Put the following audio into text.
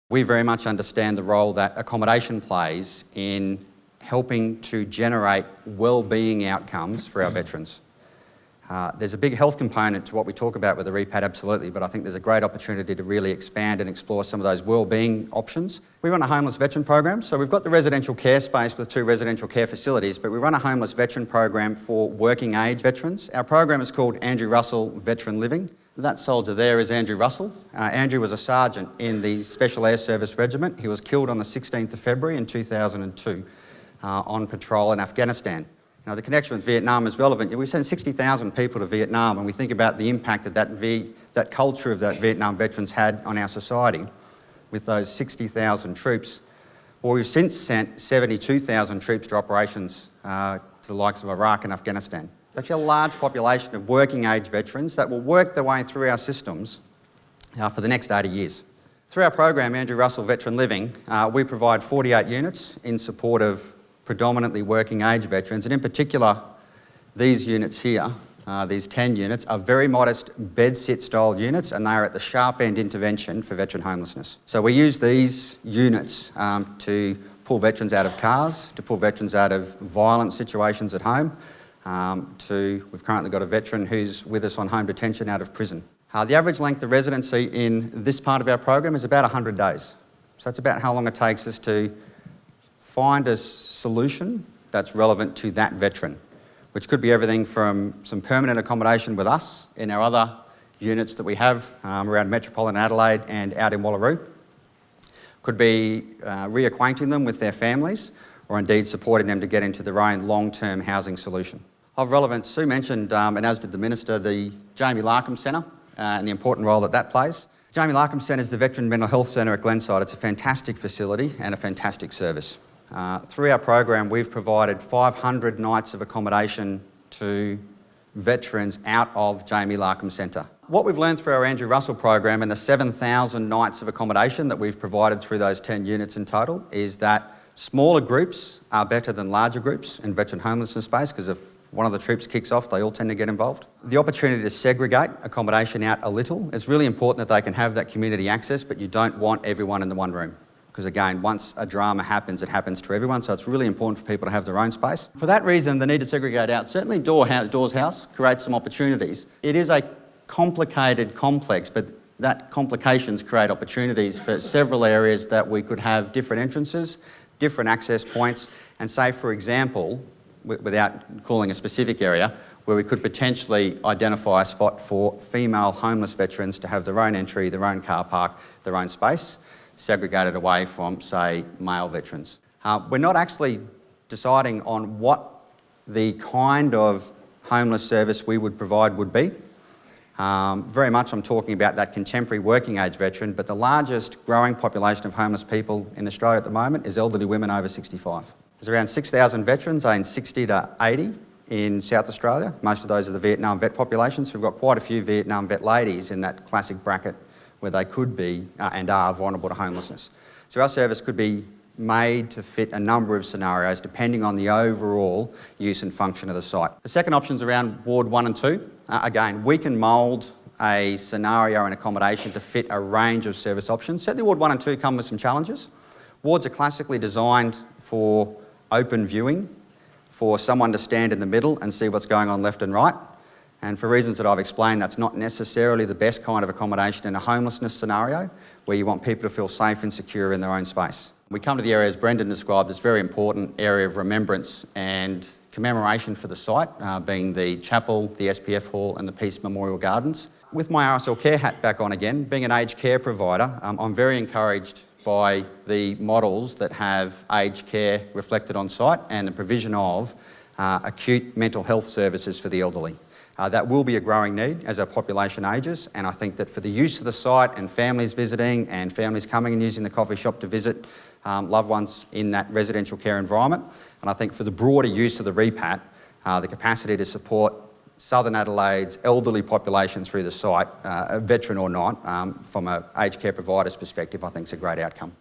We very much understand the role that accommodation plays in helping to generate well-being outcomes for our veterans. There's a big health component to what we talk about with the Repat, absolutely, but I think there's a great opportunity to really expand and explore some of those well-being options. We run a homeless veteran program, so we've got the residential care space with 2 residential care facilities, but we run a homeless veteran program for working age veterans. Our program is called Andrew Russell Veteran Living. That soldier there is Andrew Russell. Andrew was a sergeant in the Special Air Service Regiment. He was killed on the 16th of February in 2002 on patrol in Afghanistan. Now, the connection with Vietnam is relevant. We sent 60,000 people to Vietnam, and we think about the impact that that culture of that Vietnam veterans had on our society with those 60,000 troops. Well, we've since sent 72,000 troops to operations to the likes of Iraq and Afghanistan. It's actually a large population of working age veterans that will work their way through our systems for the next 80 years. Through our program, Andrew Russell Veteran Living, we provide 48 units in support of predominantly working age veterans, and in particular, these units here, these 10 units, are very modest bed-sit style units, and they are at the sharp end intervention for veteran homelessness. So we use these units to pull veterans out of cars, to pull veterans out of violent situations at home, we've currently got a veteran who's with us on home detention out of prison. The average length of residency in this part of our program is about 100 days. So that's about how long it takes us to find a solution that's relevant to that veteran, which could be everything from some permanent accommodation with us in our other units that we have around metropolitan Adelaide and out in Wallaroo. Could be reacquainting them with their families, or indeed supporting them to get into their own long-term housing solution. Of relevance, Sue mentioned, and as did the Minister, the Jamie Larkham Centre and the important role that that plays. Jamie Larkham Centre is the Veteran Mental Health Centre at Glenside. It's a fantastic facility and a fantastic service. Through our program, we've provided 500 nights of accommodation to veterans out of Jamie Larkham Centre. What we've learned through our Andrew Russell program and the 7,000 nights of accommodation that we've provided through those 10 units in total is that smaller groups are better than larger groups in veteran homelessness space, because if one of the troops kicks off, they all tend to get involved. The opportunity to segregate accommodation out a little, it's really important that they can have that community access, but you don't want everyone in the one room. Because again, once a drama happens, it happens to everyone, so it's really important for people to have their own space. For that reason, the need to segregate out, certainly Dawes House creates some opportunities. It is a complicated complex, but that complications create opportunities for several areas that we could have different entrances, different access points, and say, for example, without calling a specific area, where we could potentially identify a spot for female homeless veterans to have their own entry, their own car park, their own space, segregated away from, say, male veterans. We're not actually deciding on what the kind of homeless service we would provide would be. Very much I'm talking about that contemporary working age veteran, but the largest growing population of homeless people in Australia at the moment is elderly women over 65. There's around 6,000 veterans, aged 60 to 80 in South Australia. Most of those are the Vietnam vet population, so we've got quite a few Vietnam vet ladies in that classic bracket where they could be and are vulnerable to homelessness. So our service could be made to fit a number of scenarios depending on the overall use and function of the site. The second option is around Ward 1 and 2. Again, we can mould a scenario and accommodation to fit a range of service options. Certainly Ward 1 and 2 come with some challenges. Wards are classically designed for open viewing, for someone to stand in the middle and see what's going on left and right. And for reasons that I've explained, that's not necessarily the best kind of accommodation in a homelessness scenario where you want people to feel safe and secure in their own space. We come to the area, as Brendan described, this very important area of remembrance and commemoration for the site, being the chapel, the SPF hall and the Peace Memorial Gardens. With my RSL care hat back on again, being an aged care provider, I'm very encouraged by the models that have aged care reflected on site and the provision of acute mental health services for the elderly. That will be a growing need as our population ages, and I think that for the use of the site and families visiting and families coming and using the coffee shop to visit loved ones in that residential care environment, and I think for the broader use of the Repat, the capacity to support Southern Adelaide's elderly population through the site, a veteran or not, from an aged care provider's perspective, I think is a great outcome.